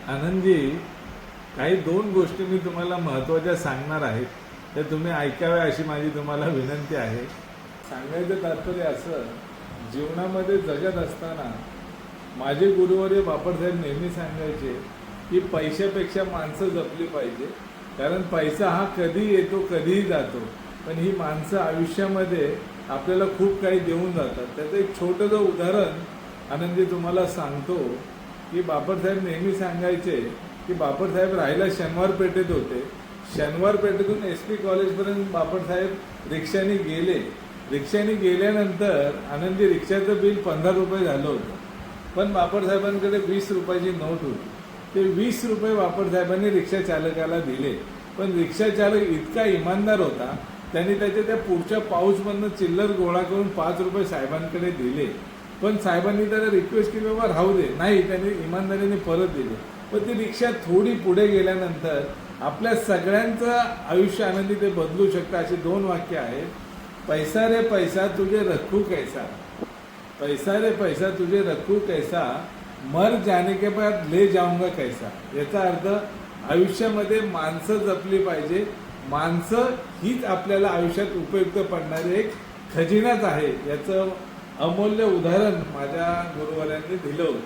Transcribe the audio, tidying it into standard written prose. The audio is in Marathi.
आनंदजी, काही दोन गोष्टी मी तुम्हाला महत्त्वाच्या सांगणार आहेत, त्या तुम्ही ऐकाव्या अशी माझी तुम्हाला विनंती आहे. सांगायचं तात्पर्य असं, जीवनामध्ये जगत असताना माझे गुरुवर्य बापटसाहेब नेहमी सांगायचे की पैशापेक्षा माणसं जपली पाहिजे. कारण पैसा हा कधी येतो कधीही जातो, पण ही माणसं आयुष्यामध्ये आपल्याला खूप काही देऊन जातात. त्याचं एक छोटंसं उदाहरण आनंदजी तुम्हाला सांगतो की बापटसाहेब नेहमी सांगायचे की बापटसाहेब राहायला शनिवार पेठेत होते. शनिवार पेठेतून SP कॉलेजपर्यंत बापटसाहेब रिक्षाने गेले. रिक्षाने गेल्यानंतर आनंदजी रिक्षाचं बिल 15 रुपये झालं होतं, पण बापटसाहेबांकडे 20 रुपयाची नोट होती. ते 20 रुपये बापटसाहेबांनी रिक्षा चालकाला दिले. पण रिक्षा चालक इतका इमानदार होता, त्यांनी त्या पुढच्या पाऊचमधनं चिल्लर गोळा करून 5 रुपये साहेबांकडे दिले. पण साहेबांनी त्याला रिक्वेस्ट केली, बाबा राहू दे. नाही, त्यांनी इमानदारीने परत दिले. पण ती रिक्षा थोडी पुढे गेल्यानंतर आपल्या सगळ्यांचं आयुष्य आनंदी ते बदलू शकतं. अशी 2 वाक्य आहेत. पैसा रे पैसा तुझे रखू कैसा, पैसा रे पैसा तुझे रखू कैसा, मर जाने के बाद ले जाऊंगा कैसा. याचा अर्थ आयुष्यामध्ये माणसं जपली पाहिजे. माणसं हीच आपल्याला आयुष्यात उपयुक्त पडणारी एक खजिनाच आहे. याचं अमूल्य उदाहरण माझ्या गुरुवर्यांनी दिलं होतं.